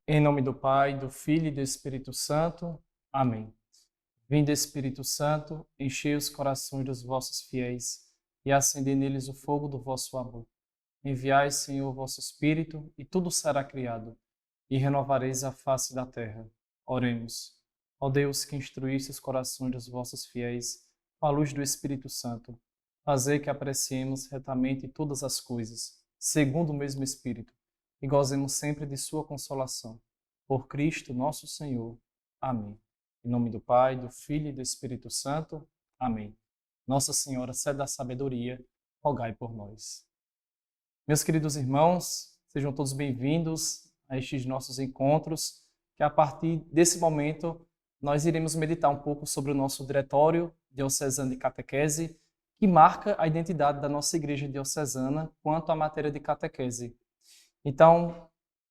Em nome do Pai, do Filho e do Espírito Santo. Amém. Vinde, Espírito Santo, enchei os corações dos vossos fiéis e acendei neles o fogo do vosso amor. Enviai, Senhor, o vosso Espírito, e tudo será criado, e renovareis a face da terra. Oremos. Ó Deus, que instruísse os corações dos vossos fiéis com a luz do Espírito Santo, fazei que apreciemos retamente todas as coisas, segundo o mesmo Espírito, e gozemos sempre de sua consolação. Por Cristo nosso Senhor. Amém. Em nome do Pai, do Filho e do Espírito Santo. Amém. Nossa Senhora, sede da sabedoria, rogai por nós. Meus queridos irmãos, sejam todos bem-vindos a estes nossos encontros, que a partir desse momento nós iremos meditar um pouco sobre o nosso diretório diocesano de catequese, que marca a identidade da nossa igreja diocesana quanto à matéria de catequese. Então,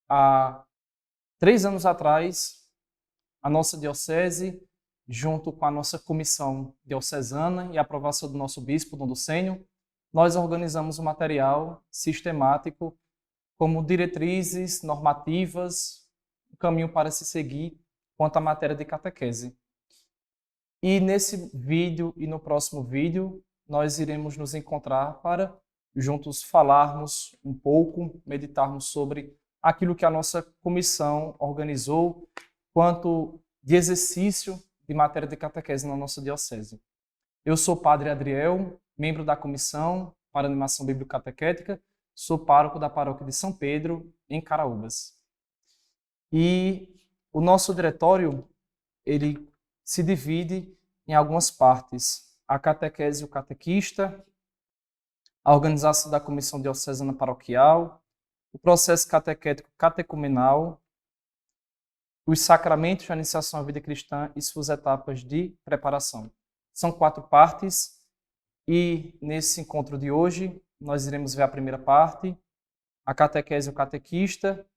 há 3 anos atrás, a nossa diocese, junto com a nossa comissão diocesana e a aprovação do nosso bispo, Dom Ducênio, nós organizamos um material sistemático como diretrizes normativas, um caminho para se seguir quanto à matéria de catequese. E nesse vídeo e no próximo vídeo, nós iremos nos encontrar para juntos falarmos um pouco, meditarmos sobre aquilo que a nossa comissão organizou quanto de exercício de matéria de catequese na nossa diocese. Eu sou o Padre Adriel, membro da Comissão para Animação Bíblico-Catequética, sou pároco da Paróquia de São Pedro, em Caraúbas. E o nosso diretório, ele se divide em algumas partes: a catequese e o catequista, a organização da Comissão Diocesana Paroquial, o processo catequético catecumenal, os sacramentos, a iniciação à vida cristã e suas etapas de preparação. São 4 partes e nesse encontro de hoje nós iremos ver a primeira parte, a catequese e o catequista,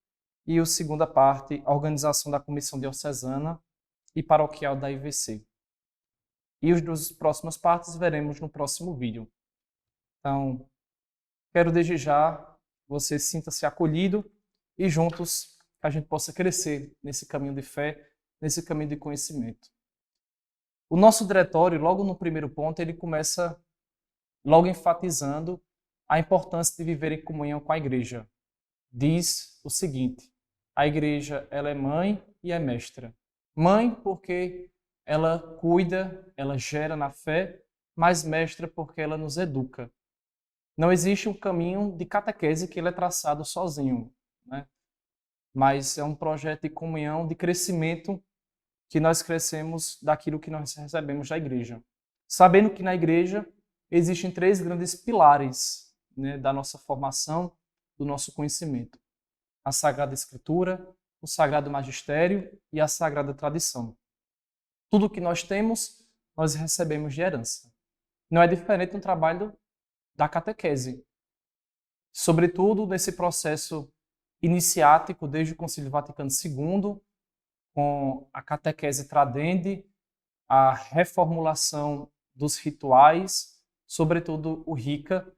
e a segunda parte, a organização da Comissão Diocesana e Paroquial da IVC. E os dos próximas partes veremos no próximo vídeo. Então, quero desde já você sinta-se acolhido e juntos a gente possa crescer nesse caminho de fé, nesse caminho de conhecimento. O nosso diretório, logo no primeiro ponto, ele começa logo enfatizando a importância de viver em comunhão com a igreja. Diz o seguinte: a igreja, ela é mãe e é mestra. Mãe porque ela cuida, ela gera na fé, mas mestra porque ela nos educa. Não existe um caminho de catequese que ele é traçado sozinho, né? Mas é um projeto de comunhão, de crescimento, que nós crescemos daquilo que nós recebemos da igreja. Sabendo que na igreja existem 3 grandes pilares, né, da nossa formação, do nosso conhecimento: a Sagrada Escritura, o Sagrado Magistério e a Sagrada Tradição. Tudo que nós temos, nós recebemos de herança. Não é diferente no trabalho da catequese. Sobretudo nesse processo iniciático desde o Concílio Vaticano II, com a catequese tradende, a reformulação dos rituais, sobretudo o RICA,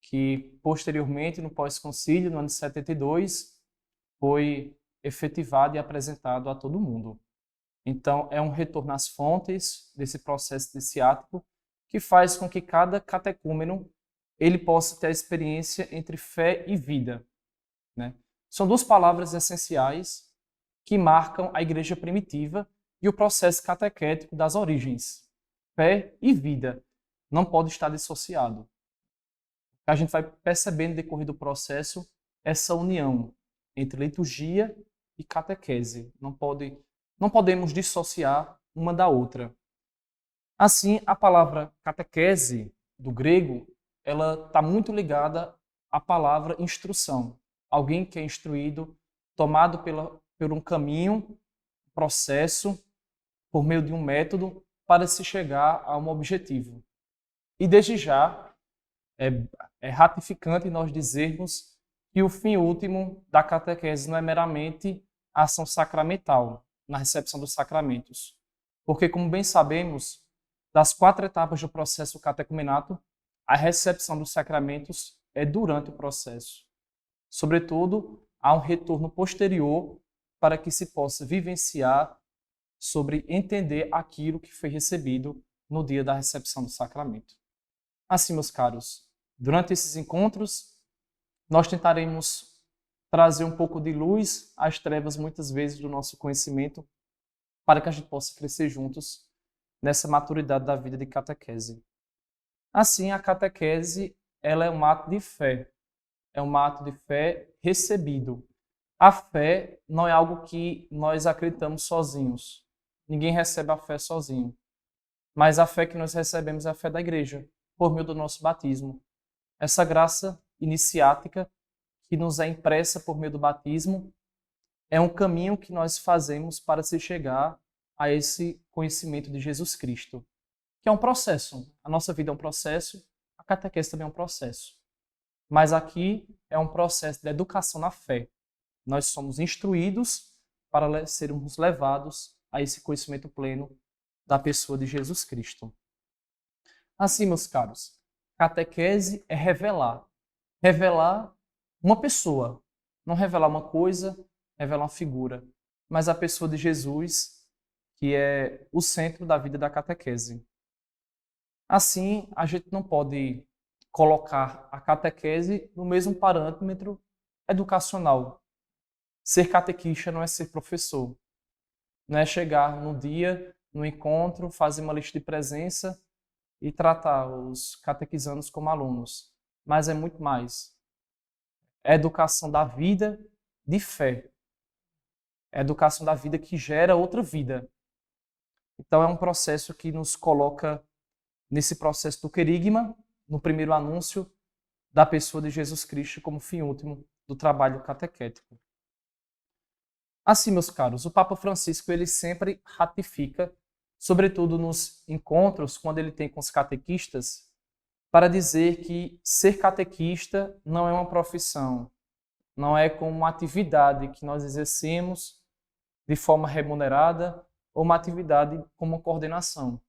que posteriormente, no pós-concílio, no ano de 72, foi efetivado e apresentado a todo mundo. Então, é um retorno às fontes desse processo iniciático que faz com que cada catecúmeno ele possa ter a experiência entre fé e vida, né? São 2 palavras essenciais que marcam a igreja primitiva e o processo catequético das origens. Fé e vida não pode estar dissociado. A gente vai percebendo no decorrer do processo essa união entre liturgia e catequese. Não podemos dissociar uma da outra. Assim, a palavra catequese, do grego, ela está muito ligada à palavra instrução. Alguém que é instruído, tomado por um caminho, processo, por meio de um método, para se chegar a um objetivo. E desde já, é ratificante nós dizermos que o fim último da catequese não é meramente a ação sacramental, na recepção dos sacramentos. Porque, como bem sabemos, das 4 etapas do processo catecumenato, a recepção dos sacramentos é durante o processo. Sobretudo, há um retorno posterior para que se possa vivenciar sobre entender aquilo que foi recebido no dia da recepção do sacramento. Assim, meus caros, durante esses encontros, nós tentaremos trazer um pouco de luz às trevas, muitas vezes, do nosso conhecimento, para que a gente possa crescer juntos nessa maturidade da vida de catequese. Assim, a catequese ela é um ato de fé. É um ato de fé recebido. A fé não é algo que nós acreditamos sozinhos. Ninguém recebe a fé sozinho. Mas a fé que nós recebemos é a fé da igreja, por meio do nosso batismo. Essa graça iniciática que nos é impressa por meio do batismo é um caminho que nós fazemos para se chegar a esse conhecimento de Jesus Cristo, que é um processo. A nossa vida é um processo, a catequese também é um processo. Mas aqui é um processo de educação na fé. Nós somos instruídos para sermos levados a esse conhecimento pleno da pessoa de Jesus Cristo. Assim, meus caros, catequese é revelar. Revelar uma pessoa. Não revelar uma coisa, revelar uma figura. Mas a pessoa de Jesus, que é o centro da vida da catequese. Assim, a gente não pode colocar a catequese no mesmo parâmetro educacional. Ser catequista não é ser professor. Não é chegar no dia, no encontro, fazer uma lista de presença e tratar os catequizandos como alunos. Mas é muito mais. É educação da vida de fé. É educação da vida que gera outra vida. Então é um processo que nos coloca nesse processo do querigma, no primeiro anúncio da pessoa de Jesus Cristo como fim último do trabalho catequético. Assim, meus caros, o Papa Francisco ele sempre ratifica, sobretudo nos encontros, quando ele tem com os catequistas, para dizer que ser catequista não é uma profissão, não é como uma atividade que nós exercemos de forma remunerada ou uma atividade como uma coordenação.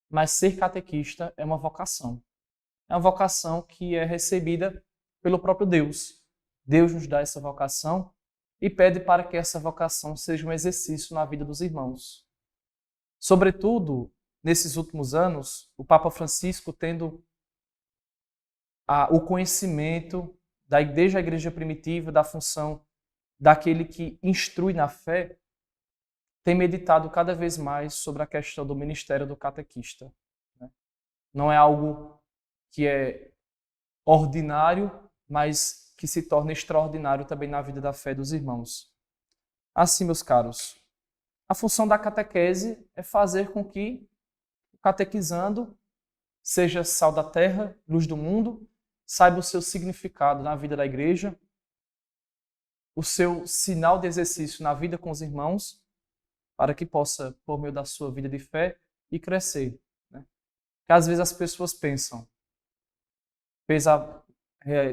Mas ser catequista é uma vocação. É uma vocação que é recebida pelo próprio Deus. Deus nos dá essa vocação e pede para que essa vocação seja um exercício na vida dos irmãos. Sobretudo, nesses últimos anos, o Papa Francisco tendo o conhecimento desde a igreja primitiva, da função daquele que instrui na fé, tem meditado cada vez mais sobre a questão do ministério do catequista. Não é algo que é ordinário, mas que se torna extraordinário também na vida da fé dos irmãos. Assim, meus caros, a função da catequese é fazer com que o catequizando seja sal da terra, luz do mundo, saiba o seu significado na vida da igreja, o seu sinal de exercício na vida com os irmãos, para que possa, por meio da sua vida de fé, ir crescer. Porque às vezes as pessoas pensam,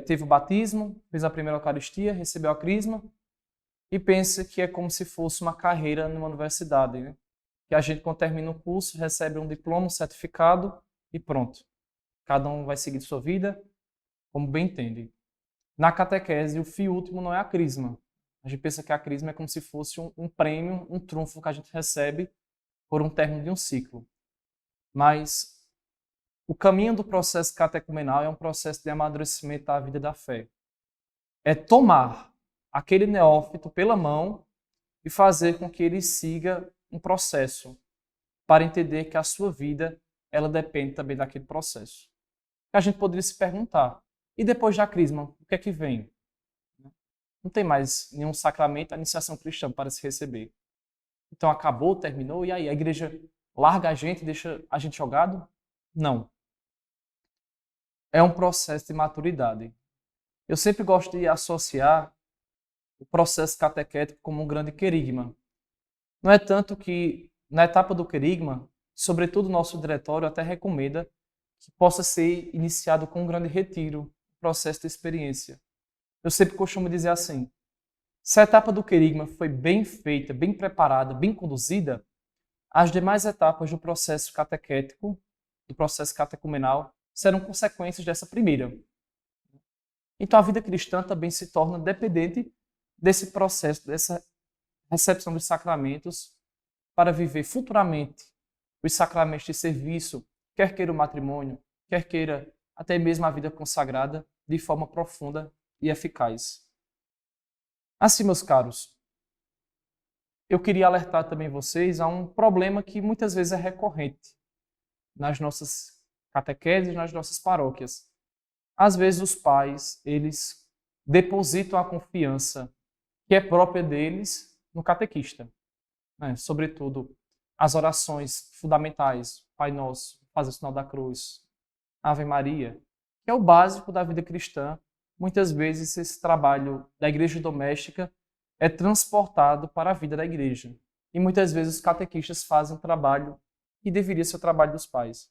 teve o batismo, fez a primeira Eucaristia, recebeu a crisma, e pensa que é como se fosse uma carreira numa universidade. Né? Que a gente, quando termina o curso, recebe um diploma, um certificado e pronto. Cada um vai seguir sua vida como bem entende. Na catequese, o fim último não é a crisma. A gente pensa que a crisma é como se fosse um prêmio, um trunfo que a gente recebe por um término de um ciclo. Mas o caminho do processo catecumenal é um processo de amadurecimento da vida da fé. É tomar aquele neófito pela mão e fazer com que ele siga um processo para entender que a sua vida ela depende também daquele processo. A gente poderia se perguntar, e depois da crisma, o que é que vem? Não tem mais nenhum sacramento, a iniciação cristã para se receber. Então acabou, terminou, e aí a igreja larga a gente, deixa a gente jogado? Não. É um processo de maturidade. Eu sempre gosto de associar o processo catequético como um grande querigma. Não é tanto que, na etapa do querigma, sobretudo o nosso diretório até recomenda que possa ser iniciado com um grande retiro, um processo de experiência. Eu sempre costumo dizer assim, se a etapa do querigma foi bem feita, bem preparada, bem conduzida, as demais etapas do processo catequético, do processo catecumenal, serão consequências dessa primeira. Então a vida cristã também se torna dependente desse processo, dessa recepção dos sacramentos para viver futuramente os sacramentos de serviço, quer queira o matrimônio, quer queira até mesmo a vida consagrada, de forma profunda e eficaz. Assim, meus caros, eu queria alertar também vocês a um problema que muitas vezes é recorrente nas nossas catequeses, nas nossas paróquias. Às vezes os pais, eles depositam a confiança que é própria deles no catequista, né? Sobretudo as orações fundamentais, Pai Nosso, Fazer o Sinal da Cruz, Ave Maria, que é o básico da vida cristã. Muitas vezes esse trabalho da igreja doméstica é transportado para a vida da igreja. E muitas vezes os catequistas fazem um trabalho que deveria ser o trabalho dos pais.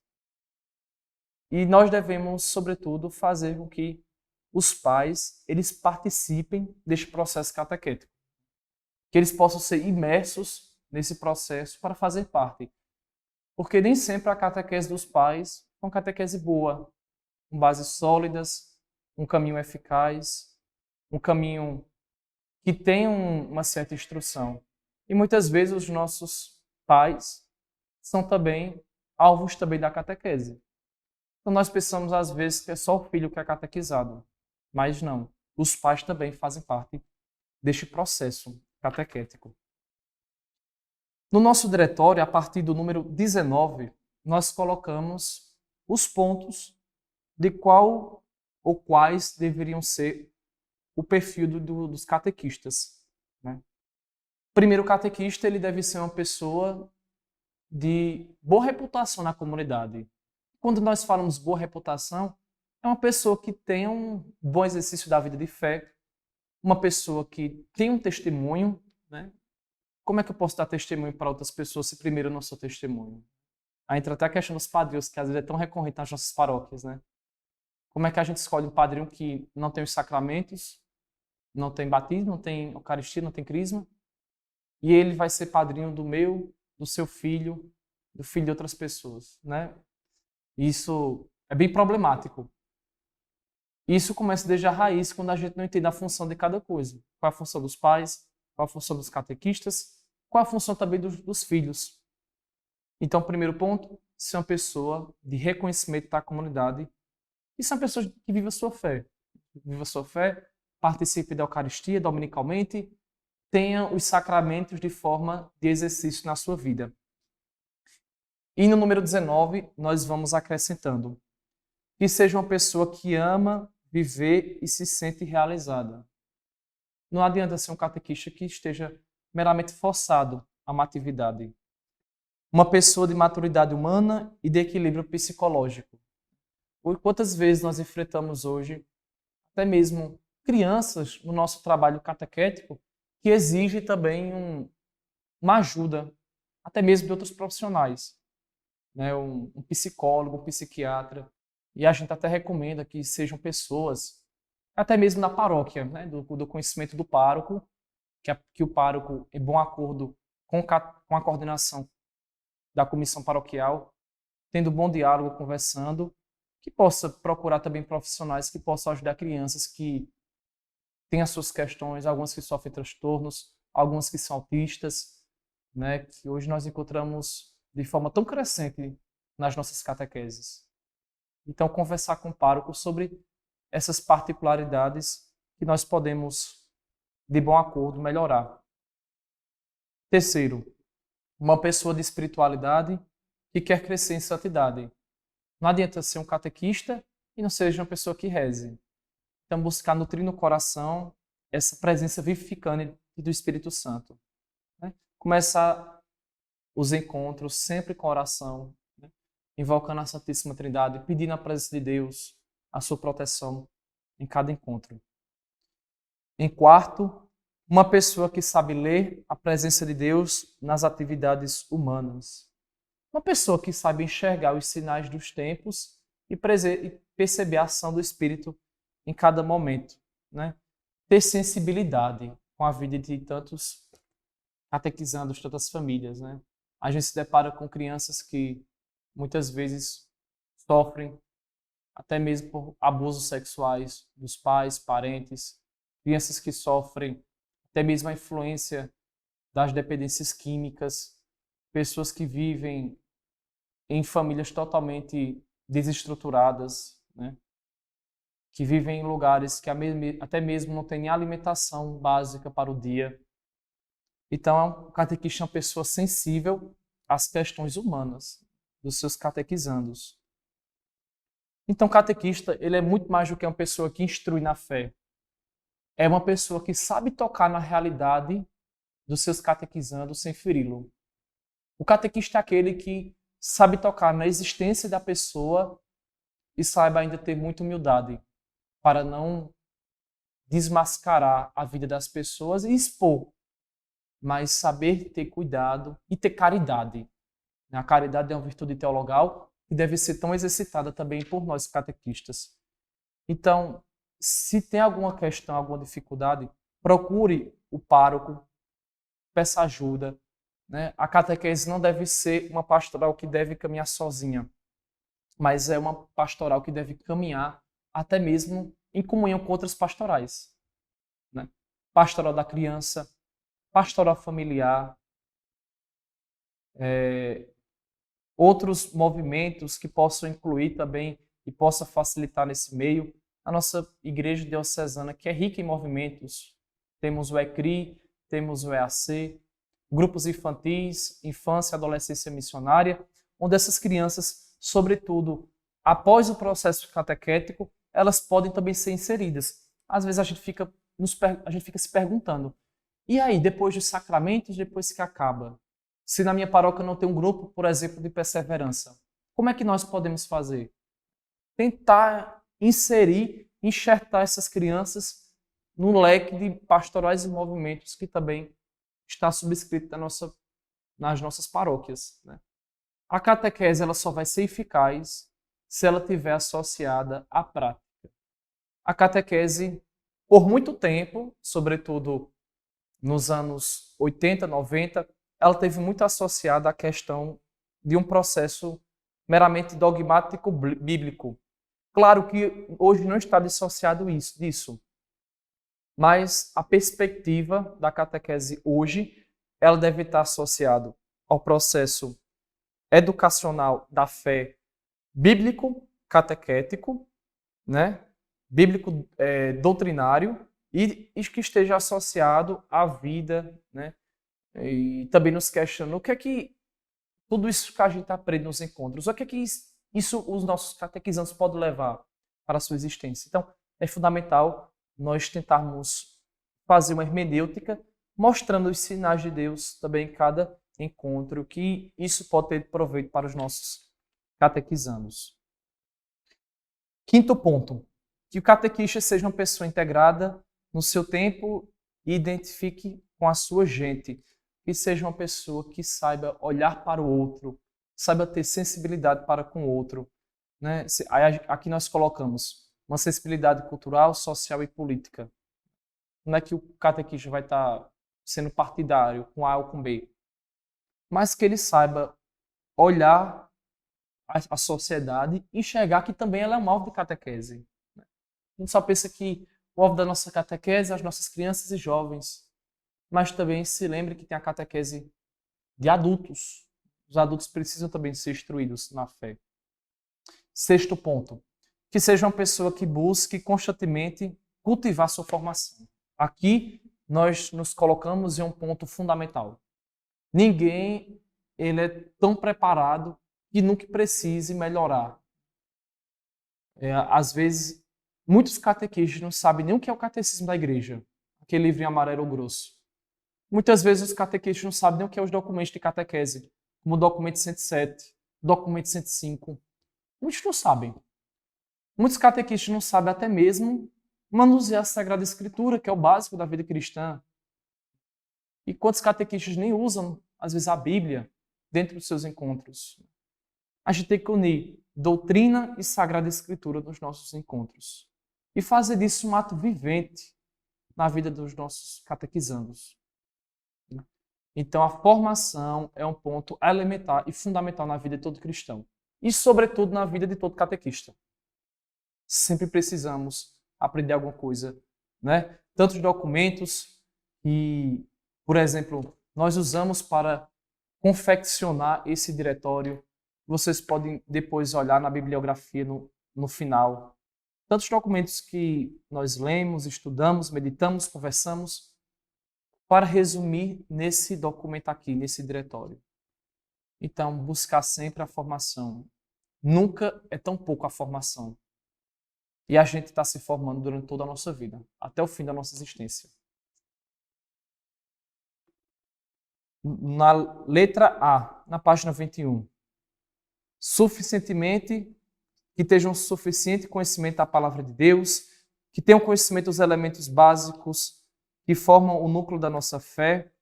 E nós devemos, sobretudo, fazer com que os pais eles participem deste processo catequético. Que eles possam ser imersos nesse processo para fazer parte. Porque nem sempre a catequese dos pais é uma catequese boa, com bases sólidas, um caminho eficaz, um caminho que tem uma certa instrução. E muitas vezes os nossos pais são também alvos também da catequese. Então nós pensamos às vezes que é só o filho que é catequizado, mas não. Os pais também fazem parte deste processo catequético. No nosso diretório, a partir do número 19, nós colocamos os pontos de qual ou quais deveriam ser o perfil dos catequistas, né? Primeiro, o catequista ele deve ser uma pessoa de boa reputação na comunidade. Quando nós falamos boa reputação, é uma pessoa que tem um bom exercício da vida de fé, uma pessoa que tem um testemunho, né? Como é que eu posso dar testemunho para outras pessoas se primeiro eu não sou testemunho? Aí entra até a questão dos padrinhos, que às vezes é tão recorrente nas nossas paróquias, né? Como é que a gente escolhe um padrinho que não tem os sacramentos, não tem batismo, não tem eucaristia, não tem crisma, e ele vai ser padrinho do meu, do seu filho, do filho de outras pessoas, né? Isso é bem problemático. Isso começa desde a raiz, quando a gente não entende a função de cada coisa. Qual é a função dos pais, qual é a função dos catequistas, qual é a função também dos filhos. Então, primeiro ponto, ser uma pessoa de reconhecimento da comunidade e ser uma pessoa que vive a sua fé. Viva a sua fé, participe da Eucaristia dominicalmente, tenha os sacramentos de forma de exercício na sua vida. E no número 19, nós vamos acrescentando que seja uma pessoa que ama viver e se sente realizada. Não adianta ser um catequista que esteja meramente forçado a uma atividade. Uma pessoa de maturidade humana e de equilíbrio psicológico. Quantas vezes nós enfrentamos hoje, até mesmo crianças no nosso trabalho catequético, que exige também uma ajuda, até mesmo de outros profissionais, né? Um psicólogo, um psiquiatra. E a gente até recomenda que sejam pessoas, até mesmo na paróquia, né? do conhecimento do pároco, que o pároco, em bom acordo com a coordenação da comissão paroquial, tendo bom diálogo, conversando, que possa procurar também profissionais que possam ajudar crianças que têm as suas questões, algumas que sofrem transtornos, algumas que são autistas, né, que hoje nós encontramos de forma tão crescente nas nossas catequeses. Então, conversar com o pároco sobre essas particularidades que nós podemos, de bom acordo, melhorar. Terceiro, uma pessoa de espiritualidade que quer crescer em santidade. Não adianta ser um catequista e não seja uma pessoa que reze. Então, buscar nutrir no coração essa presença vivificante do Espírito Santo, né? Começar os encontros sempre com oração, né? Invocando a Santíssima Trindade, pedindo a presença de Deus, a sua proteção em cada encontro. Em quarto, uma pessoa que sabe ler a presença de Deus nas atividades humanas. Uma pessoa que sabe enxergar os sinais dos tempos e perceber a ação do Espírito em cada momento, né? Ter sensibilidade com a vida de tantos catequizandos, tantas famílias, né? A gente se depara com crianças que muitas vezes sofrem até mesmo por abusos sexuais dos pais, parentes, crianças que sofrem até mesmo a influência das dependências químicas, pessoas que vivem em famílias totalmente desestruturadas, né? Que vivem em lugares que até mesmo não têm nem alimentação básica para o dia. Então, o catequista é uma pessoa sensível às questões humanas dos seus catequizandos. Então, o catequista, ele é muito mais do que uma pessoa que instrui na fé. É uma pessoa que sabe tocar na realidade dos seus catequizandos sem feri-lo. O catequista é aquele que sabe tocar na existência da pessoa e saiba ainda ter muita humildade para não desmascarar a vida das pessoas e expor, mas saber ter cuidado e ter caridade. A caridade é uma virtude teologal que deve ser tão exercitada também por nós catequistas. Então, se tem alguma questão, alguma dificuldade, procure o pároco, peça ajuda. Né? A catequese não deve ser uma pastoral que deve caminhar sozinha, mas é uma pastoral que deve caminhar até mesmo em comunhão com outras pastorais. Né? Pastoral da criança, pastoral familiar, outros movimentos que possam incluir também e possa facilitar nesse meio. A nossa igreja diocesana, que é rica em movimentos, temos o ECRI, temos o EAC, grupos infantis, infância e adolescência missionária, onde essas crianças, sobretudo após o processo catequético, elas podem também ser inseridas. Às vezes a gente fica se perguntando, e aí, depois dos sacramentos, depois que acaba? Se na minha paróquia não tem um grupo, por exemplo, de perseverança, como é que nós podemos fazer? Tentar inserir, enxertar essas crianças no leque de pastorais e movimentos que também está subscrito nas nossas paróquias. Né? A catequese ela só vai ser eficaz se ela estiver associada à prática. A catequese, por muito tempo, sobretudo nos anos 80, 90, ela teve muito associada à questão de um processo meramente dogmático bíblico. Claro que hoje não está dissociado disso, mas a perspectiva da catequese hoje, ela deve estar associada ao processo educacional da fé bíblico, catequético, né? Bíblico doutrinário, e que esteja associado à vida, né? E também nos questionando o que é que tudo isso que a gente aprende nos encontros, o que é que isso os nossos catequizandos podem levar para a sua existência. Então, é fundamental nós tentarmos fazer uma hermenêutica mostrando os sinais de Deus também em cada encontro, que isso pode ter proveito para os nossos catequizandos. Quinto ponto, que o catequista seja uma pessoa integrada no seu tempo e identifique com a sua gente, que seja uma pessoa que saiba olhar para o outro, saiba ter sensibilidade para com o outro. Né? Aqui nós colocamos uma sensibilidade cultural, social e política. Não é que o catequista vai estar sendo partidário com A ou com B, mas que ele saiba olhar a sociedade e enxergar que também ela é um alvo de catequese. A gente só pensa que o alvo da nossa catequese é as nossas crianças e jovens, mas também se lembre que tem a catequese de adultos. Os adultos precisam também ser instruídos na fé. Sexto ponto, que seja uma pessoa que busque constantemente cultivar sua formação. Aqui nós nos colocamos em um ponto fundamental. Ninguém ele é tão preparado que nunca precise melhorar. Às vezes, muitos catequistas não sabem nem o que é o catecismo da igreja, aquele livrinho amarelo grosso. Muitas vezes os catequistas não sabem nem o que é os documentos de catequese, como o documento 107, o documento 105. Muitos não sabem. Muitos catequistas não sabem até mesmo manusear a Sagrada Escritura, que é o básico da vida cristã. E quantos catequistas nem usam, às vezes, a Bíblia dentro dos seus encontros. A gente tem que unir doutrina e Sagrada Escritura nos nossos encontros. E fazer disso um ato vivente na vida dos nossos catequizandos. Então, a formação é um ponto elementar e fundamental na vida de todo cristão. E, sobretudo, na vida de todo catequista. Sempre precisamos aprender alguma coisa, né? Tantos documentos que, por exemplo, nós usamos para confeccionar esse diretório. Vocês podem depois olhar na bibliografia no final. Tantos documentos que nós lemos, estudamos, meditamos, conversamos, para resumir nesse documento aqui, nesse diretório. Então, buscar sempre a formação. Nunca é tão pouco a formação. E a gente está se formando durante toda a nossa vida, até o fim da nossa existência. Na letra A, na página 21. Suficientemente, que tenham suficiente conhecimento da palavra de Deus, que tenham conhecimento dos elementos básicos que formam o núcleo da nossa fé,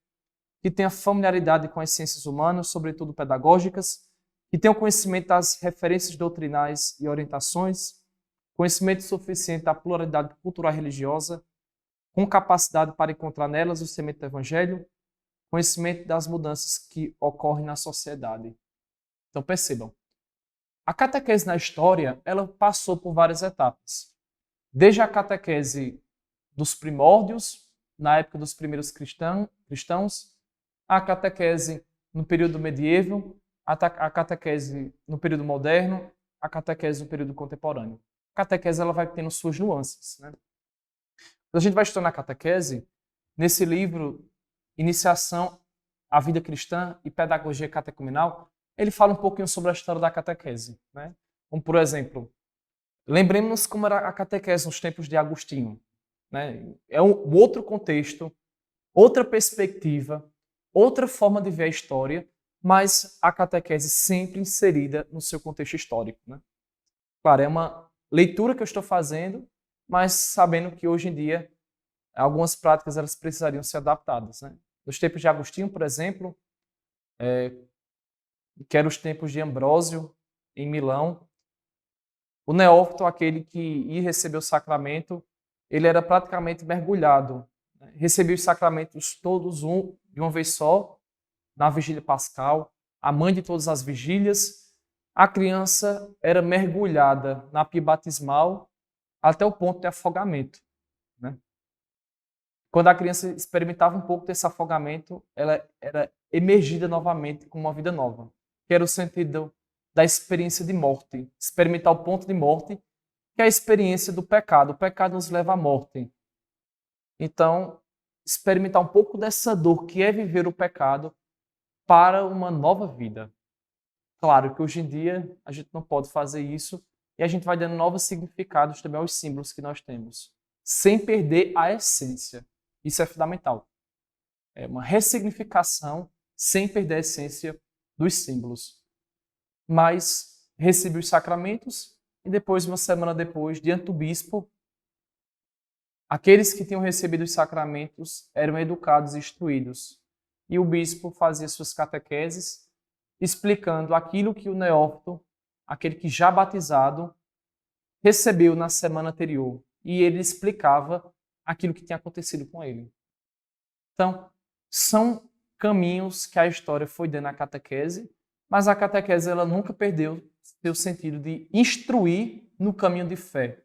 que tenham familiaridade com as ciências humanas, sobretudo pedagógicas, que tenham conhecimento das referências doutrinais e orientações, conhecimento suficiente da pluralidade cultural e religiosa, com capacidade para encontrar nelas o semente do Evangelho, conhecimento das mudanças que ocorrem na sociedade. Então percebam, a catequese na história, ela passou por várias etapas. Desde a catequese dos primórdios, na época dos primeiros cristãos, a catequese no período medieval, a catequese no período moderno, a catequese no período contemporâneo. A catequese ela vai tendo suas nuances, né? A gente vai estudar a catequese nesse livro Iniciação à Vida Cristã e Pedagogia Catecumenal. Ele fala um pouquinho sobre a história da catequese, né? Como, por exemplo, lembremos-nos como era a catequese nos tempos de Agostinho, né? É um outro contexto, outra perspectiva, outra forma de ver a história, mas a catequese sempre inserida no seu contexto histórico, né? Claro, é uma leitura que eu estou fazendo, mas sabendo que hoje em dia algumas práticas elas precisariam ser adaptadas, né? Nos tempos de Agostinho, por exemplo, que eram os tempos de Ambrósio, em Milão, o neófito, aquele que ia receber o sacramento, ele era praticamente mergulhado, né? Recebia os sacramentos todos de uma vez só, na vigília pascal, a mãe de todas as vigílias. A criança era mergulhada na pia batismal até o ponto de afogamento, né? Quando a criança experimentava um pouco desse afogamento, ela era emergida novamente com uma vida nova, que era o sentido da experiência de morte, experimentar o ponto de morte, que é a experiência do pecado. O pecado nos leva à morte. Então, experimentar um pouco dessa dor que é viver o pecado para uma nova vida. Claro que hoje em dia a gente não pode fazer isso e a gente vai dando novos significados também aos símbolos que nós temos, sem perder a essência. Isso é fundamental. É uma ressignificação sem perder a essência dos símbolos. Mas recebi os sacramentos e depois, uma semana depois, diante do bispo, aqueles que tinham recebido os sacramentos eram educados e instruídos. E o bispo fazia suas catequeses, explicando aquilo que o neófito, aquele que já batizado, recebeu na semana anterior. E ele explicava aquilo que tinha acontecido com ele. Então, são caminhos que a história foi dando à catequese, mas a catequese ela nunca perdeu seu sentido de instruir no caminho de fé.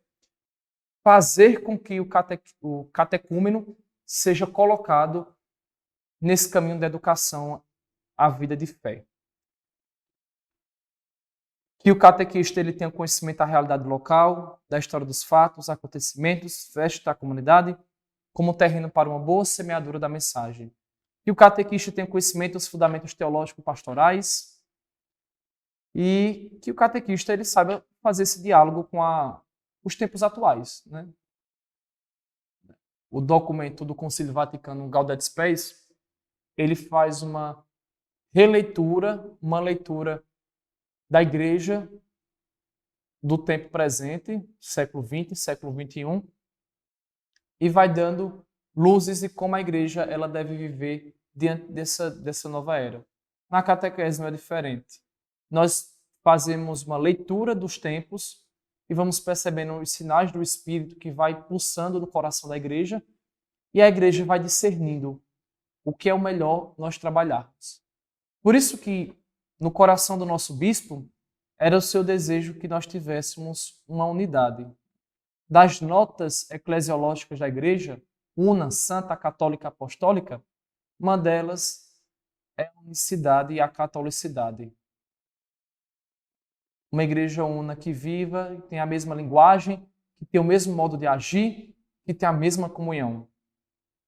Fazer com que o catecúmeno seja colocado nesse caminho da educação à vida de fé. Que o catequista ele tenha conhecimento da realidade local, da história dos fatos, acontecimentos, festas da comunidade, como terreno para uma boa semeadura da mensagem. Que o catequista tenha conhecimento dos fundamentos teológicos pastorais e que o catequista ele saiba fazer esse diálogo com os tempos atuais, né? O documento do Concílio Vaticano Gaudet Spes, ele faz uma releitura, uma leitura da Igreja do tempo presente, século XX, século XXI, e vai dando luzes de como a Igreja ela deve viver diante dessa nova era. Na catequese não é diferente. Nós fazemos uma leitura dos tempos e vamos percebendo os sinais do Espírito que vai pulsando no coração da Igreja e a Igreja vai discernindo o que é o melhor nós trabalharmos. Por isso que no coração do nosso bispo era o seu desejo que nós tivéssemos uma unidade. Das notas eclesiológicas da Igreja, una, santa, católica, apostólica, uma delas é a unicidade e a catolicidade. Uma igreja una que viva, que tem a mesma linguagem, que tem o mesmo modo de agir, que tem a mesma comunhão,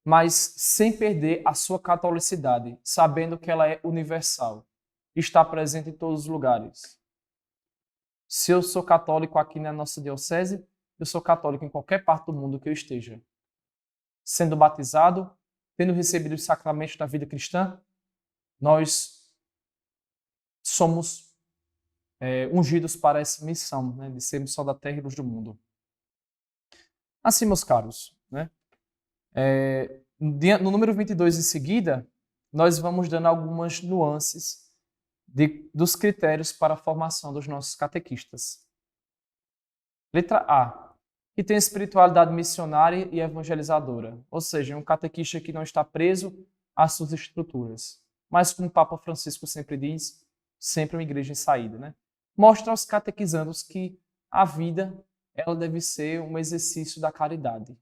mas sem perder a sua catolicidade, sabendo que ela é universal, está presente em todos os lugares. Se eu sou católico aqui na nossa diocese, eu sou católico em qualquer parte do mundo que eu esteja. Sendo batizado, tendo recebido os sacramentos da vida cristã, nós somos ungidos para essa missão, né, de sermos sal da terra e luz do mundo. Assim, meus caros, né, no número 22 em seguida, nós vamos dando algumas nuances dos critérios para a formação dos nossos catequistas. Letra A, que tem espiritualidade missionária e evangelizadora, ou seja, um catequista que não está preso às suas estruturas, mas como o Papa Francisco sempre diz, sempre uma igreja em saída, né? Mostra aos catequizandos que a vida ela deve ser um exercício da caridade.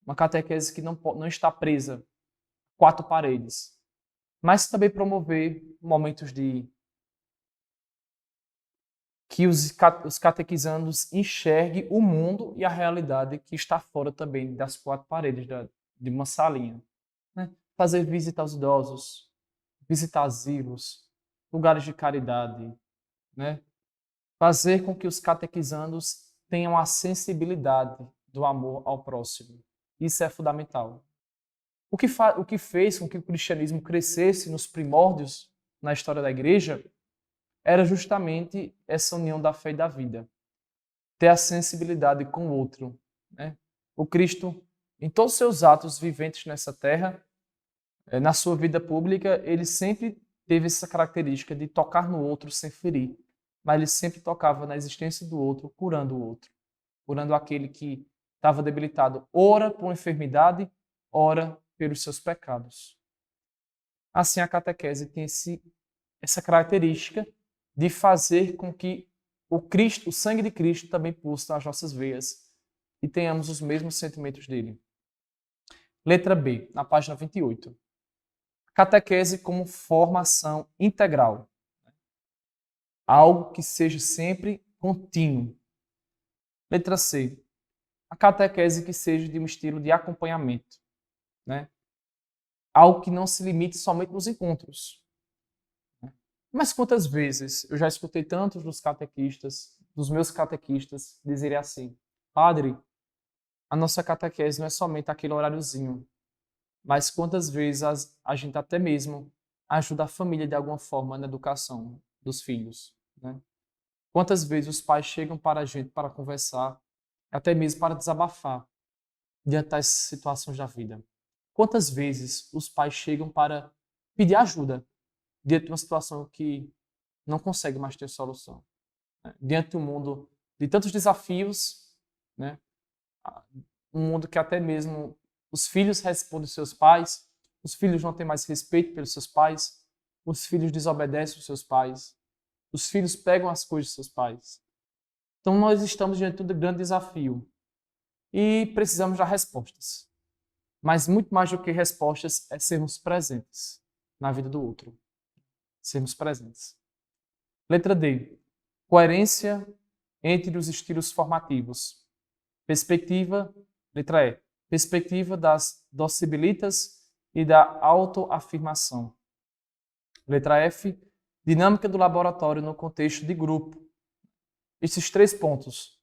Uma catequese que não está presa a quatro paredes, mas também promover momentos de que os catequizandos enxerguem o mundo e a realidade que está fora também das quatro paredes de uma salinha. Né? Fazer visita aos idosos, visitar asilos, lugares de caridade, né? Fazer com que os catequizandos tenham a sensibilidade do amor ao próximo. Isso é fundamental. O que fez com que o cristianismo crescesse nos primórdios na história da igreja era justamente essa união da fé e da vida. Ter a sensibilidade com o outro. Né? O Cristo, em todos os seus atos viventes nessa terra, na sua vida pública, ele sempre teve essa característica de tocar no outro sem ferir. Mas ele sempre tocava na existência do outro, curando o outro. Curando aquele que estava debilitado, ora por enfermidade, ora pelos seus pecados. Assim, a catequese tem essa característica de fazer com que o sangue de Cristo também pulse nas nossas veias e tenhamos os mesmos sentimentos dele. Letra B, na página 28. Catequese como formação integral. Algo que seja sempre contínuo. Letra C, a catequese que seja de um estilo de acompanhamento. Né? Algo que não se limite somente nos encontros. Mas quantas vezes eu já escutei tantos dos meus catequistas, dizerem assim: Padre, a nossa catequese não é somente aquele horáriozinho, mas quantas vezes a gente até mesmo ajuda a família de alguma forma na educação dos filhos. Né? Quantas vezes os pais chegam para a gente para conversar, até mesmo para desabafar diante das situações da vida. Quantas vezes os pais chegam para pedir ajuda diante de uma situação que não consegue mais ter solução. Né? Diante de um mundo de tantos desafios, né? Um mundo que até mesmo os filhos respondem aos seus pais, os filhos não têm mais respeito pelos seus pais, os filhos desobedecem os seus pais, os filhos pegam as coisas dos seus pais. Então nós estamos diante de um grande desafio e precisamos dar respostas. Mas muito mais do que respostas é sermos presentes na vida do outro. Sermos presentes. Letra D. Coerência entre os estilos formativos. Perspectiva, letra E. Perspectiva das docibilitas e da autoafirmação. Letra F. Dinâmica do laboratório no contexto de grupo. Esses três pontos.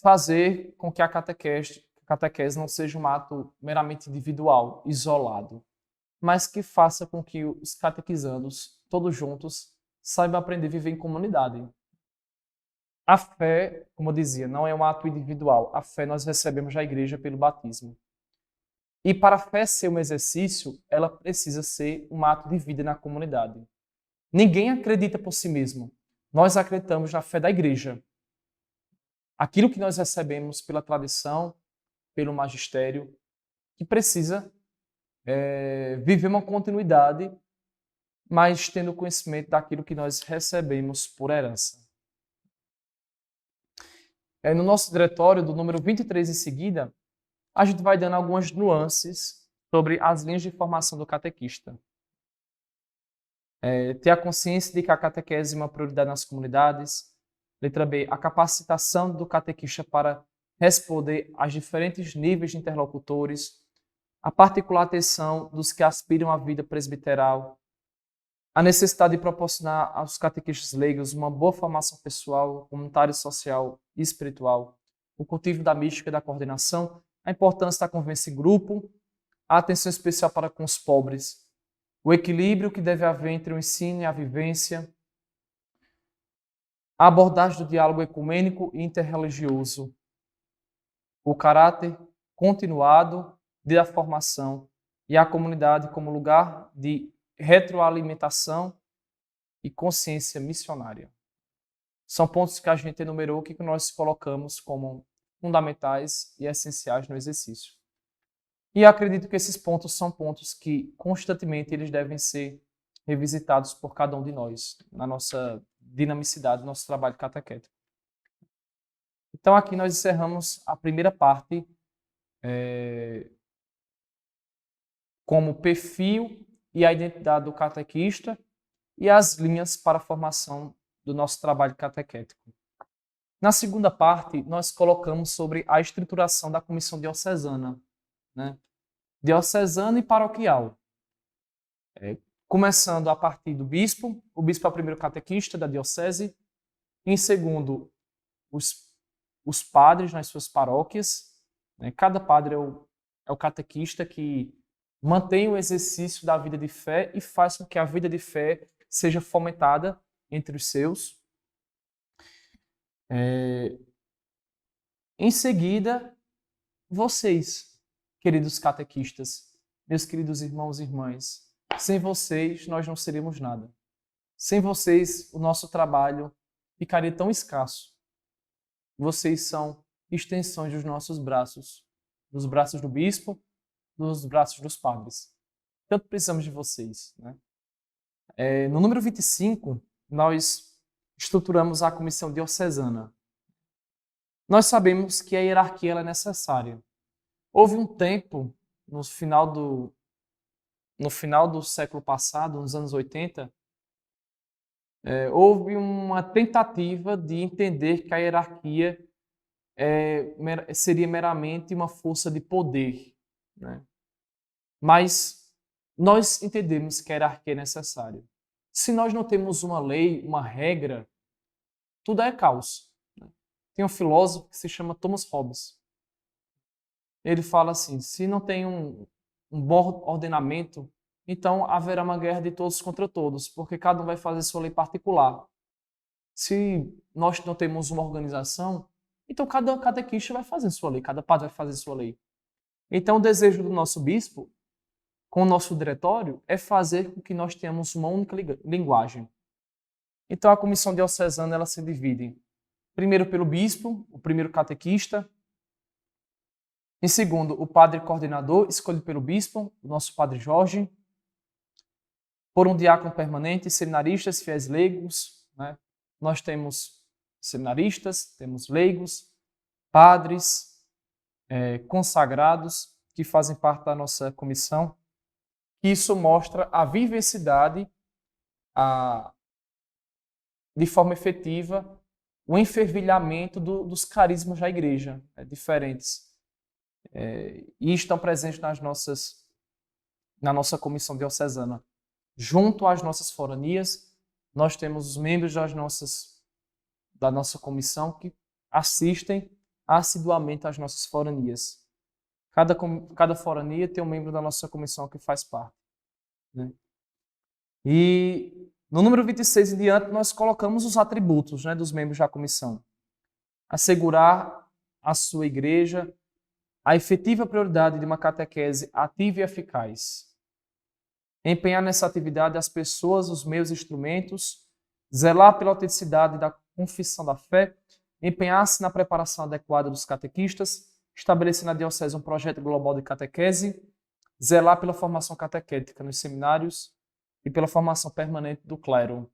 Fazer com que a catequese não seja um ato meramente individual, isolado, mas que faça com que os catequizandos, todos juntos, saibam aprender a viver em comunidade. A fé, como eu dizia, não é um ato individual. A fé nós recebemos da igreja pelo batismo. E para a fé ser um exercício, ela precisa ser um ato de vida na comunidade. Ninguém acredita por si mesmo. Nós acreditamos na fé da igreja. Aquilo que nós recebemos pela tradição, pelo magistério, que precisa viver uma continuidade, mas tendo conhecimento daquilo que nós recebemos por herança. No nosso diretório, do número 23 em seguida, a gente vai dando algumas nuances sobre as linhas de formação do catequista. Ter a consciência de que a catequese é uma prioridade nas comunidades. Letra B, a capacitação do catequista para responder aos diferentes níveis de interlocutores, a particular atenção dos que aspiram à vida presbiteral, a necessidade de proporcionar aos catequistas leigos uma boa formação pessoal, comunitária, social e espiritual, o cultivo da mística e da coordenação, a importância da convivência em grupo, a atenção especial para com os pobres, o equilíbrio que deve haver entre o ensino e a vivência, a abordagem do diálogo ecumênico e interreligioso, o caráter continuado da formação e a comunidade como lugar de retroalimentação e consciência missionária. São pontos que a gente enumerou que nós colocamos como fundamentais e essenciais no exercício. E acredito que esses pontos são pontos que constantemente eles devem ser revisitados por cada um de nós, na nossa dinamicidade, no nosso trabalho catequético. Então aqui nós encerramos a primeira parte como perfil e a identidade do catequista e as linhas para a formação do nosso trabalho catequético. Na segunda parte, nós colocamos sobre a estruturação da comissão diocesana, né? Diocesana e paroquial. Começando a partir do bispo, o bispo é o primeiro catequista da diocese, em segundo, os padres nas suas paróquias, né? Cada padre é o catequista que mantém o exercício da vida de fé e faz com que a vida de fé seja fomentada entre os seus. Em seguida, vocês, queridos catequistas, meus queridos irmãos e irmãs, sem vocês nós não seríamos nada. Sem vocês o nosso trabalho ficaria tão escasso. Vocês são extensões dos nossos dos braços do bispo, dos braços dos padres. Tanto precisamos de vocês, né? No número 25, nós estruturamos a comissão diocesana. Nós sabemos que a hierarquia ela é necessária. Houve um tempo, no final do século passado, nos anos 80, houve uma tentativa de entender que a hierarquia seria meramente uma força de poder, né? Mas nós entendemos que a hierarquia é necessária. Se nós não temos uma lei, uma regra, tudo é caos. Tem um filósofo que se chama Thomas Hobbes. Ele fala assim, se não tem um bom ordenamento, então haverá uma guerra de todos contra todos, porque cada um vai fazer sua lei particular. Se nós não temos uma organização, então cada catequista vai fazer sua lei, cada padre vai fazer sua lei. Então o desejo do nosso bispo, com o nosso diretório, é fazer com que nós tenhamos uma única linguagem. Então a comissão diocesana ela se divide primeiro pelo bispo, o primeiro catequista. Em segundo, o padre coordenador, escolhido pelo bispo, o nosso padre Jorge. Por um diácono permanente, seminaristas, fiéis leigos, né? Nós temos seminaristas, temos leigos, padres, consagrados, que fazem parte da nossa comissão. Isso mostra a vivacidade, de forma efetiva, o enfervilhamento dos carismas da igreja, diferentes. E estão presentes na nossa comissão diocesana. Junto às nossas foranias, nós temos os membros da nossa comissão que assistem assiduamente às nossas foranias. Cada forania tem um membro da nossa comissão que faz parte, né? E no número 26 em diante, nós colocamos os atributos, né, dos membros da comissão. Assegurar à sua igreja a efetiva prioridade de uma catequese ativa e eficaz. Empenhar nessa atividade as pessoas, os meios e instrumentos, zelar pela autenticidade da confissão da fé, empenhar-se na preparação adequada dos catequistas, estabelecer na diocese um projeto global de catequese, zelar pela formação catequética nos seminários e pela formação permanente do clero.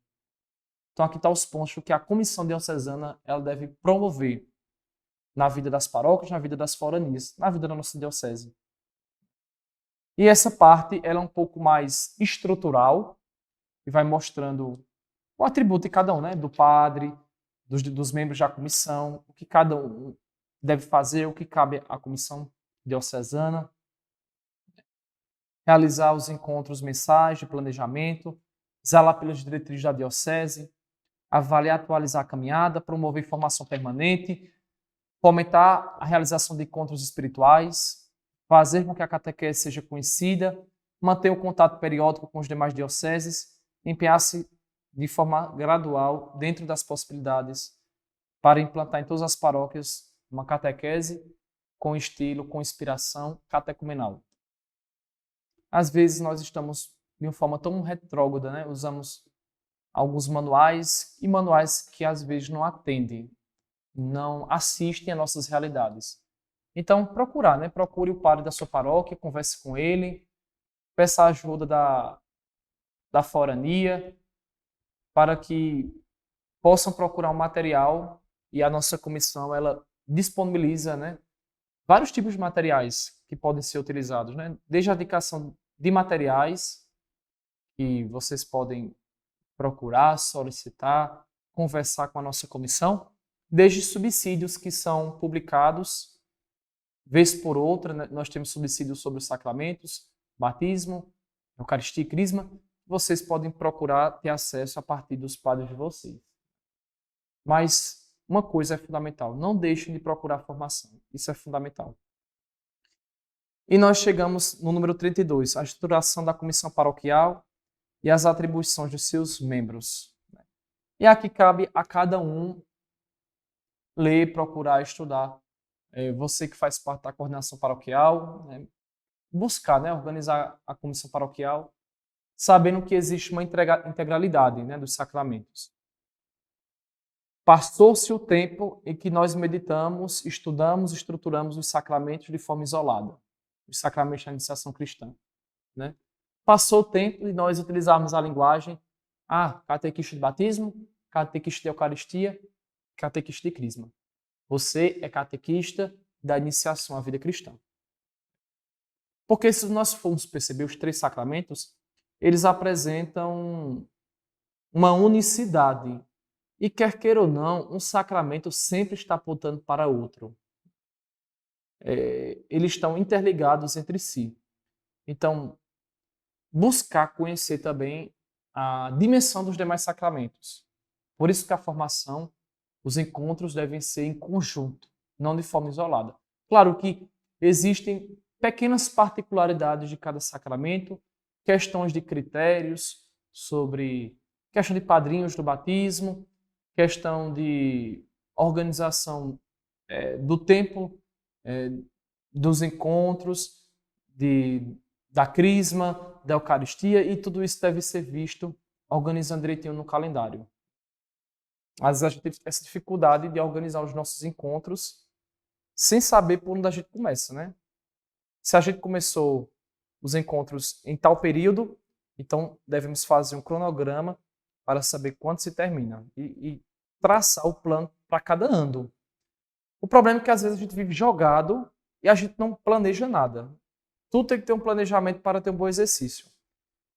Então aqui estão os pontos que a comissão diocesana ela deve promover na vida das paróquias, na vida das foranias, na vida da nossa diocese. E essa parte ela é um pouco mais estrutural e vai mostrando o atributo de cada um, né? Do padre, dos membros da comissão, o que cada um deve fazer, o que cabe à comissão diocesana, realizar os encontros mensais de planejamento, zelar pelas diretrizes da diocese, avaliar e atualizar a caminhada, promover formação permanente, fomentar a realização de encontros espirituais, fazer com que a catequese seja conhecida, manter o contato periódico com os demais dioceses, empenhar-se de forma gradual, dentro das possibilidades, para implantar em todas as paróquias uma catequese com estilo, com inspiração catecumenal. Às vezes nós estamos de uma forma tão retrógrada, né? Usamos alguns manuais e manuais que às vezes não atendem, não assistem às nossas realidades. Então, procurar, né? Procure o padre da sua paróquia, converse com ele, peça a ajuda da forania, para que possam procurar um material, e a nossa comissão ela disponibiliza, né, vários tipos de materiais que podem ser utilizados, né? Desde a indicação de materiais que vocês podem procurar, solicitar, conversar com a nossa comissão, desde subsídios que são publicados vez por outra, né? Nós temos subsídios sobre os sacramentos, batismo, Eucaristia e Crisma. Vocês podem procurar ter acesso a partir dos padres de vocês. Mas uma coisa é fundamental, não deixem de procurar formação. Isso é fundamental. E nós chegamos no número 32, a estruturação da comissão paroquial e as atribuições dos seus membros. E aqui cabe a cada um ler, procurar, estudar. Você que faz parte da coordenação paroquial, né, buscar, né, organizar a comissão paroquial, sabendo que existe uma integralidade, né, dos sacramentos. Passou-se o tempo em que nós meditamos, estudamos, estruturamos os sacramentos de forma isolada, os sacramentos da iniciação cristã, né? Passou o tempo e nós utilizarmos a linguagem catequista de batismo, catequista de Eucaristia, catequista de Crisma. Você é catequista da iniciação à vida cristã. Porque se nós formos perceber os três sacramentos, eles apresentam uma unicidade. E quer queira ou não, um sacramento sempre está apontando para outro. Eles estão interligados entre si. Então, buscar conhecer também a dimensão dos demais sacramentos. Por isso que a formação, os encontros devem ser em conjunto, não de forma isolada. Claro que existem pequenas particularidades de cada sacramento, questões de critérios sobre questão de padrinhos do batismo, questão de organização do tempo dos encontros, da crisma, da Eucaristia, e tudo isso deve ser visto organizando direitinho no calendário. Às vezes a gente tem essa dificuldade de organizar os nossos encontros sem saber por onde a gente começa, né? Se a gente começou os encontros em tal período, então devemos fazer um cronograma para saber quando se termina e traçar o plano para cada ano. O problema é que às vezes a gente vive jogado e a gente não planeja nada. Tudo tem que ter um planejamento para ter um bom exercício.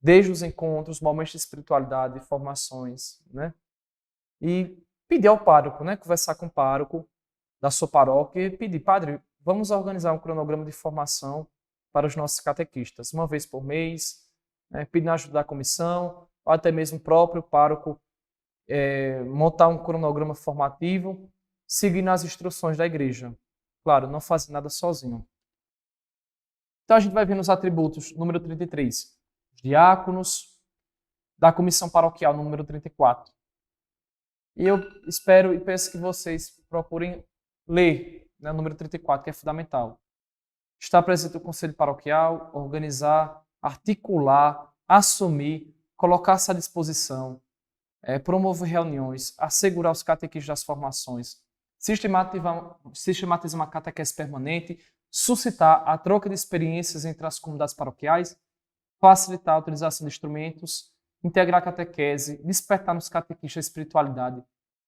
Desde os encontros, momentos de espiritualidade, formações, né? E pedir ao pároco, né? Conversar com o pároco da sua paróquia e pedir, padre, vamos organizar um cronograma de formação para os nossos catequistas, uma vez por mês, né? Pedir ajuda da comissão, ou até mesmo o próprio pároco montar um cronograma formativo, seguindo as instruções da igreja. Claro, não fazer nada sozinho. Então a gente vai ver nos atributos, número 33, os diáconos, da comissão paroquial, número 34. E eu espero e peço que vocês procurem ler, né, o número 34, que é fundamental. Está presente o conselho paroquial, organizar, articular, assumir, colocar-se à disposição, promover reuniões, assegurar os catequistas das formações, sistematizar uma catequese permanente, suscitar a troca de experiências entre as comunidades paroquiais, facilitar a utilização de instrumentos, integrar a catequese, despertar nos catequistas a espiritualidade,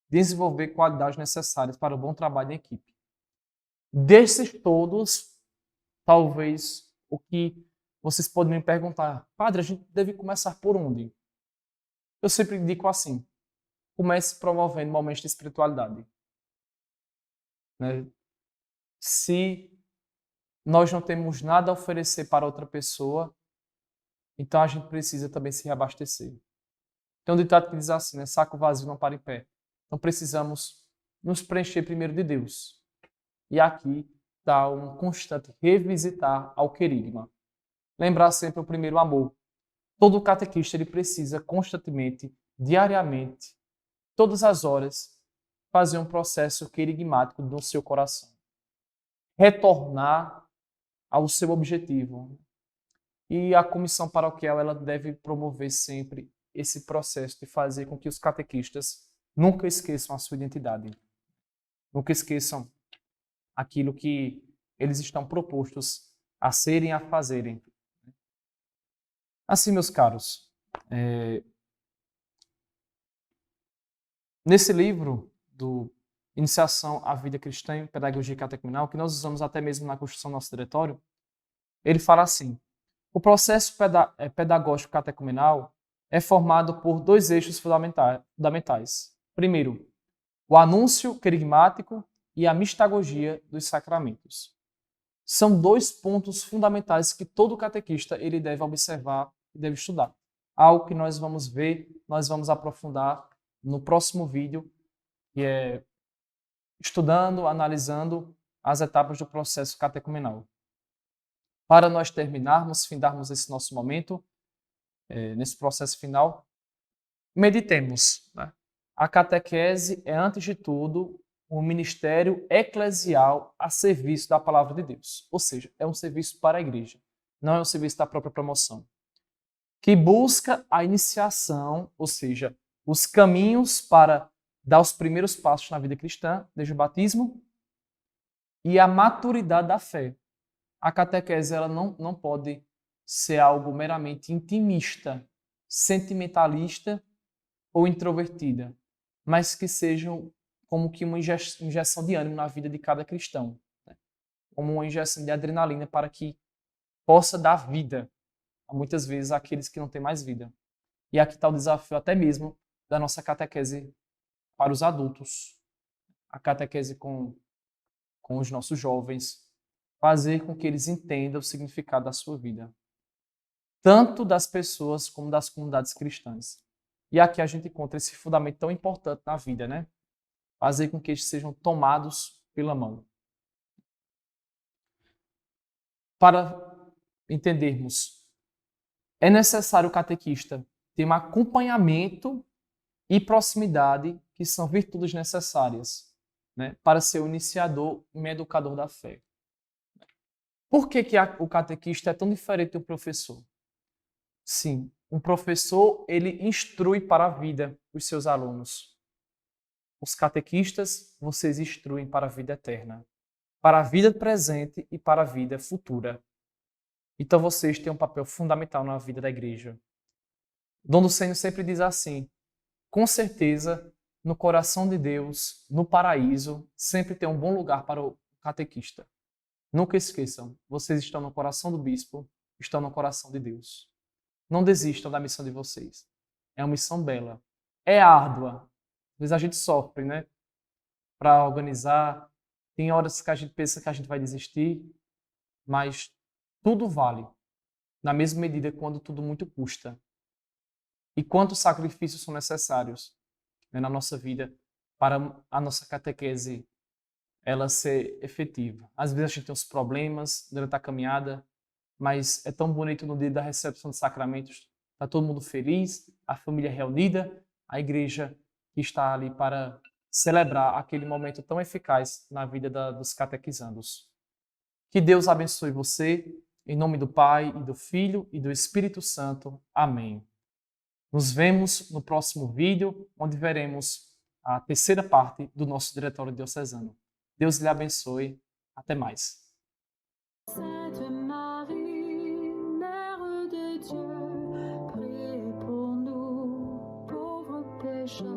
desenvolver qualidades necessárias para o bom trabalho em equipe. Desses todos, talvez o que Vocês podem me perguntar, padre, a gente deve começar por onde? Eu sempre digo assim, comece promovendo momentos de espiritualidade. Né? Se nós não temos nada a oferecer para outra pessoa, então a gente precisa também se reabastecer. Tem um ditado que diz assim, né? Saco vazio não para em pé. Então precisamos nos preencher primeiro de Deus. E aqui está um constante revisitar ao querigma. Lembrar sempre o primeiro amor. Todo catequista ele precisa constantemente, diariamente, todas as horas, fazer um processo querigmático no seu coração. Retornar ao seu objetivo. E a comissão paroquial ela deve promover sempre esse processo de fazer com que os catequistas nunca esqueçam a sua identidade. Nunca esqueçam aquilo que eles estão propostos a serem e a fazerem. Assim, meus caros, nesse livro do Iniciação à Vida Cristã e Pedagogia Catecumenal, que nós usamos até mesmo na construção do nosso diretório, ele fala assim: o processo pedagógico catecumenal é formado por dois eixos fundamentais. Primeiro, o anúncio querigmático e a mistagogia dos sacramentos. São dois pontos fundamentais que todo catequista ele deve observar e deve estudar. Algo que nós vamos ver, nós vamos aprofundar no próximo vídeo, que é estudando, analisando as etapas do processo catecumenal. Para nós terminarmos, findarmos esse nosso momento, nesse processo final, meditemos. Né? A catequese é, antes de tudo, um ministério eclesial a serviço da palavra de Deus. Ou seja, é um serviço para a igreja, não é um serviço da própria promoção. Que busca a iniciação, ou seja, os caminhos para dar os primeiros passos na vida cristã, desde o batismo, e a maturidade da fé. A catequese ela não pode ser algo meramente intimista, sentimentalista ou introvertida, mas que sejam como que uma injeção de ânimo na vida de cada cristão, né? Como uma injeção de adrenalina para que possa dar vida, muitas vezes, àqueles que não têm mais vida. E aqui está o desafio até mesmo da nossa catequese para os adultos, a catequese com os nossos jovens, fazer com que eles entendam o significado da sua vida, tanto das pessoas como das comunidades cristãs. E aqui a gente encontra esse fundamento tão importante na vida, né? Fazer com que eles sejam tomados pela mão. Para entendermos, é necessário o catequista ter um acompanhamento e proximidade, que são virtudes necessárias, né, para ser o iniciador e um educador da fé. Por que o catequista é tão diferente do professor? Sim, um professor ele instrui para a vida os seus alunos. Os catequistas, vocês instruem para a vida eterna, para a vida presente e para a vida futura. Então vocês têm um papel fundamental na vida da igreja. Dom Lucênio sempre diz assim: com certeza, no coração de Deus, no paraíso, sempre tem um bom lugar para o catequista. Nunca esqueçam, vocês estão no coração do bispo, estão no coração de Deus. Não desistam da missão de vocês. É uma missão bela. É árdua. Às vezes a gente sofre, né? Para organizar. Tem horas que a gente pensa que a gente vai desistir, mas tudo vale. Na mesma medida quando tudo muito custa. E quantos sacrifícios são necessários, né, na nossa vida para a nossa catequese ela ser efetiva. Às vezes a gente tem uns problemas durante a caminhada, mas é tão bonito no dia da recepção dos sacramentos. Está todo mundo feliz, a família reunida, a igreja que está ali para celebrar aquele momento tão eficaz na vida dos catequizandos. Que Deus abençoe você, em nome do Pai, e do Filho, e do Espírito Santo. Amém. Nos vemos no próximo vídeo, onde veremos a terceira parte do nosso diretório diocesano. Deus lhe abençoe. Até mais. Sainte Marie, Mère de Dieu, priez pour nous, pauvres pécheurs.